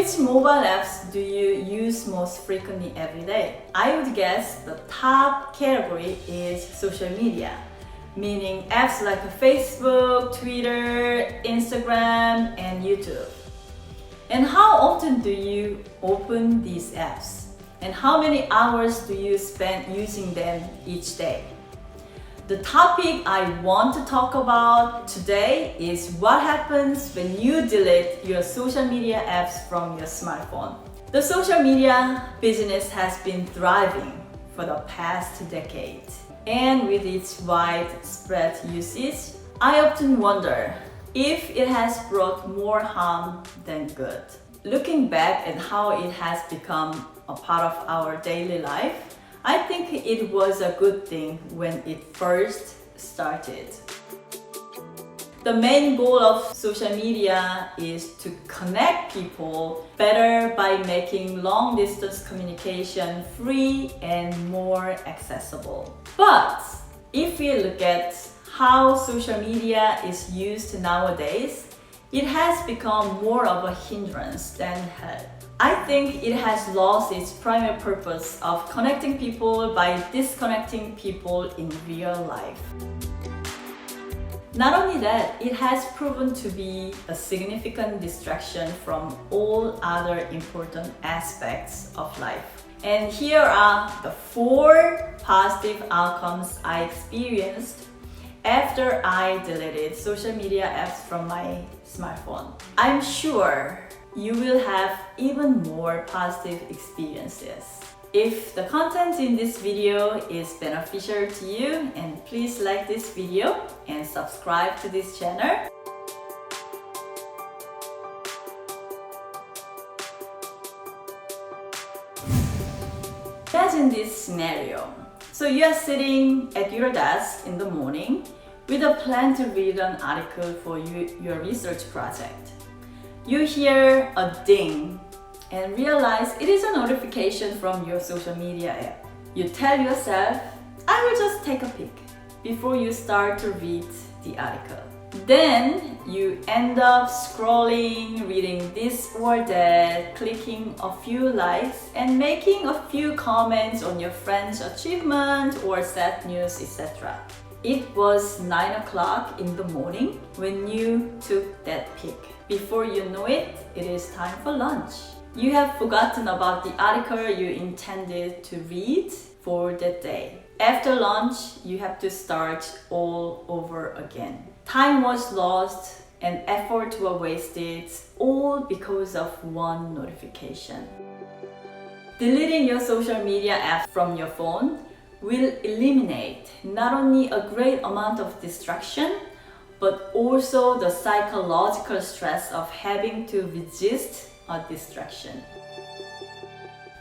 which mobile apps do you use most frequently every day? I would guess the top category is social media, meaning apps like Facebook, Twitter, Instagram, and YouTube. And how often do you open these apps? And how many hours do you spend using them each day? The topic I want to talk about today is what happens when you delete your social media apps from your smartphone. The social media business has been thriving for the past decades, and with its widespread usage, I often wonder if it has brought more harm than good. Looking back at how it has become a part of our daily life, I think it was a good thing when it first started. The main goal of social media is to connect people better by making long-distance communication free and more accessible. But if we look at how social media is used nowadays, it has become more of a hindrance than help. I think it has lost its primary purpose of connecting people by disconnecting people in real life. Not only that, it has proven to be a significant distraction from all other important aspects of life. And here are the 4 positive outcomes I experienced after I deleted social media apps from my smartphone. I'm sure you will have even more positive experiences. If the content in this video is beneficial to you, and please like this video and subscribe to this channel. Imagine this scenario. So you are sitting at your desk in the morning with a plan to read an article for your research project. You hear a ding and realize it is a notification from your social media app. You tell yourself, I will just take a peek before you start to read the article. Then you end up scrolling, reading this or that, clicking a few likes, and making a few comments on your friend's achievement or sad news, etc. It was 9 o'clock in the morning when you took that peek. Before you know it, it is time for lunch. You have forgotten about the article you intended to read for that day. After lunch, you have to start all over again. Time was lost and effort were wasted, all because of one notification. Deleting your social media app from your phone will eliminate not only a great amount of distraction, but also the psychological stress of having to resist a distraction.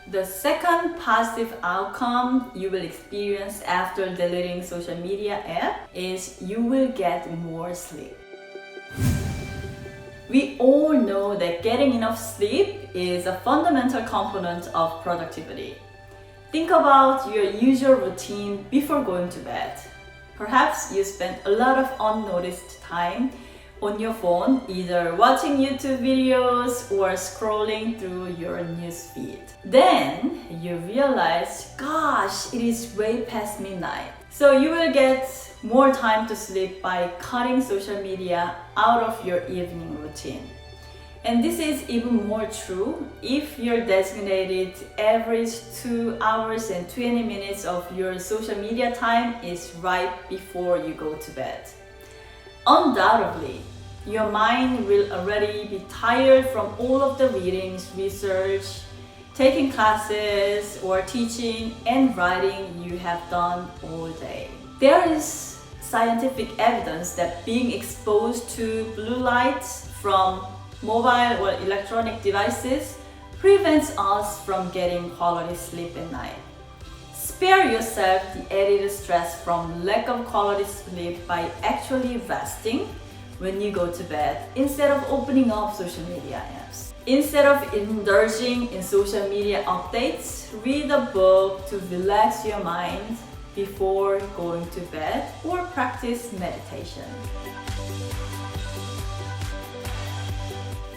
The second positive outcome you will experience after deleting social media app is you will get more sleep. We all know that getting enough sleep is a fundamental component of productivity. Think about your usual routine before going to bed. Perhaps you spend a lot of unnoticed time on your phone, either watching YouTube videos or scrolling through your news feed. Then you realize, gosh, it is way past midnight. So you will get more time to sleep by cutting social media out of your evening routine. And this is even more true if your designated average 2 hours and 20 minutes of your social media time is right before you go to bed. Undoubtedly, your mind will already be tired from all of the readings, research, taking classes, or teaching and writing you have done all day. There is scientific evidence that being exposed to blue light from mobile or electronic devices prevents us from getting quality sleep at night. Spare yourself the added stress from lack of quality sleep by actually resting when you go to bed instead of opening up social media apps. Instead of indulging in social media updates, read a book to relax your mind before going to bed or practice meditation.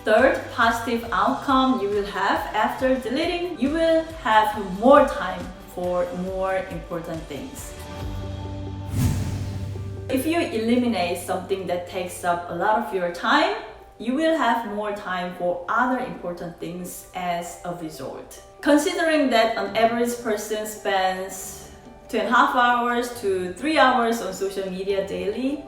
third positive outcome you will have after deleting, you will have more time for more important things. If you eliminate something that takes up a lot of your time, you will have more time for other important things as a result. Considering that an average person spends 2.5 hours to 3 hours on social media daily,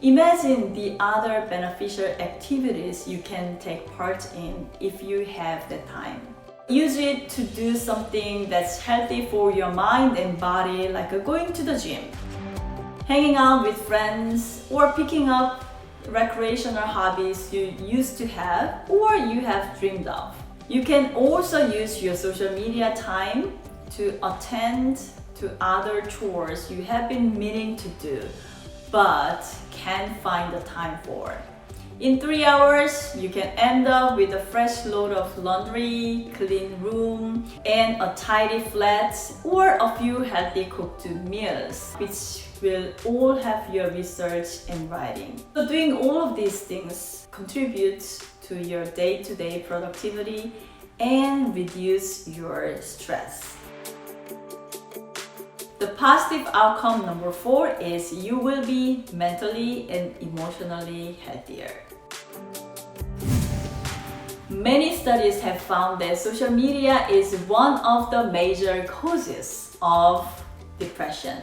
imagine the other beneficial activities you can take part in if you have the time. Use it to do something that's healthy for your mind and body, like going to the gym, hanging out with friends, or picking up recreational hobbies you used to have or you have dreamed of. You can also use your social media time to attend to other chores you have been meaning to do but can't find the time for. In 3 hours, you can end up with a fresh load of laundry, clean room, and a tidy flat, or a few healthy cooked meals, which will all have your research and writing. So doing all of these things contributes to your day-to-day productivity and reduce your stress. The positive outcome number 4 is you will be mentally and emotionally healthier. Many studies have found that social media is one of the major causes of depression.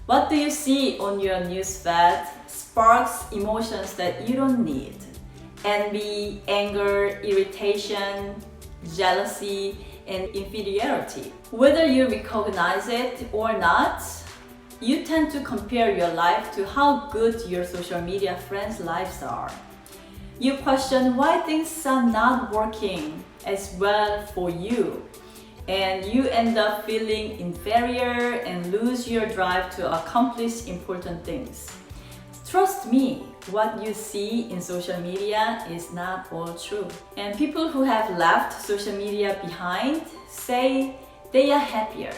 What do you see on your newsfeed sparks emotions that you don't need? Envy, anger, irritation, jealousy, and inferiority. Whether you recognize it or not, you tend to compare your life to how good your social media friends' lives are. You question why things are not working as well for you, and you end up feeling inferior and lose your drive to accomplish important things. Trust me, what you see in social media is not all true. And people who have left social media behind say they are happier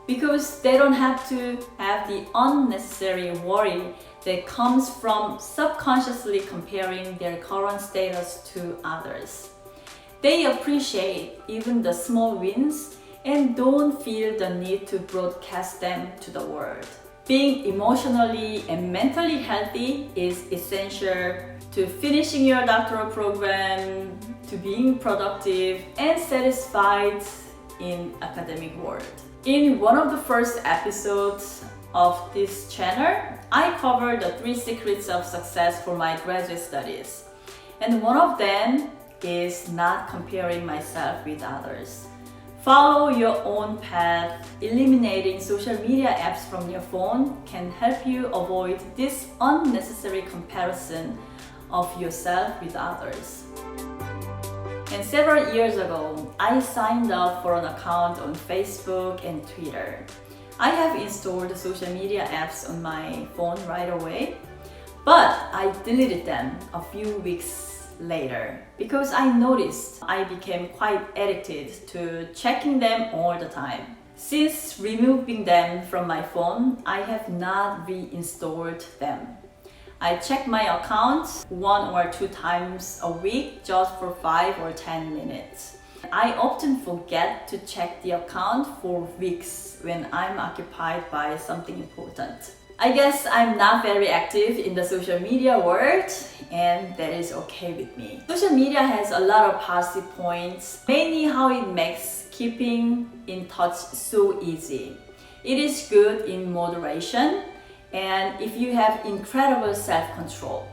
because they don't have to have the unnecessary worry that comes from subconsciously comparing their current status to others. They appreciate even the small wins and don't feel the need to broadcast them to the world. Being emotionally and mentally healthy is essential to finishing your doctoral program, to being productive and satisfied in academic world. In one of the first episodes of this channel, I covered the 3 secrets of success for my graduate studies. And one of them is not comparing myself with others. Follow your own path. Eliminating social media apps from your phone can help you avoid this unnecessary comparison of yourself with others. And several years ago, I signed up for an account on Facebook and Twitter. I have installed social media apps on my phone right away, but I deleted them a few weeks later because I noticed I became quite addicted to checking them all the time. Since removing them from my phone, I have not reinstalled them. I check my account 1 or 2 times a week just for 5 or 10 minutes. I often forget to check the account for weeks when I'm occupied by something important. I guess I'm not very active in the social media world, and that is okay with me. Social media has a lot of positive points, mainly how it makes keeping in touch so easy. It is good in moderation and if you have incredible self-control.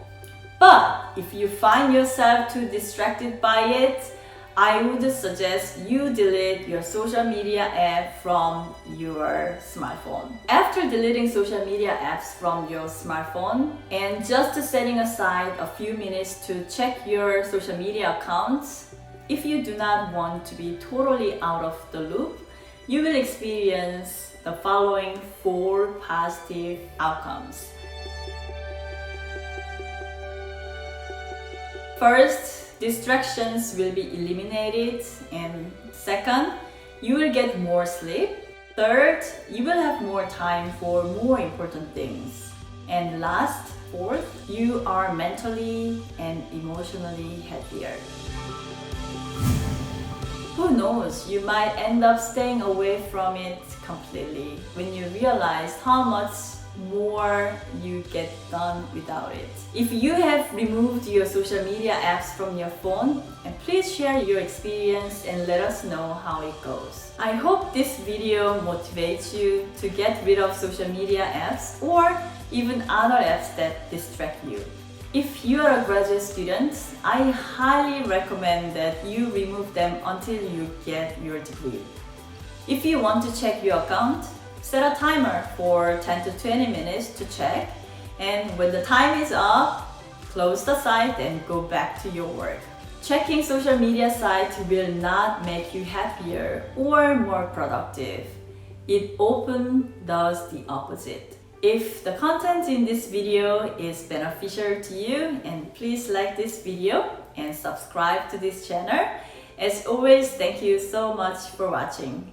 But if you find yourself too distracted by it, I would suggest you delete your social media app from your smartphone. After deleting social media apps from your smartphone and just setting aside a few minutes to check your social media accounts, if you do not want to be totally out of the loop, you will experience the following 4 positive outcomes. First, distractions will be eliminated, and second, you will get more sleep. Third, you will have more time for more important things. And last, Fourth, you are mentally and emotionally happier. Who knows, you might end up staying away from it completely when you realize how much more you get done without it. If you have removed your social media apps from your phone, and please share your experience and let us know how it goes. I hope this video motivates you to get rid of social media apps or even other apps that distract you. If you are a graduate student, I highly recommend that you remove them until you get your degree. If you want to check your account, set a timer for 10 to 20 minutes to check, and when the time is up, close the site and go back to your work. Checking social media sites will not make you happier or more productive. It often does the opposite. If the content in this video is beneficial to you, and please like this video and subscribe to this channel. As always, thank you so much for watching.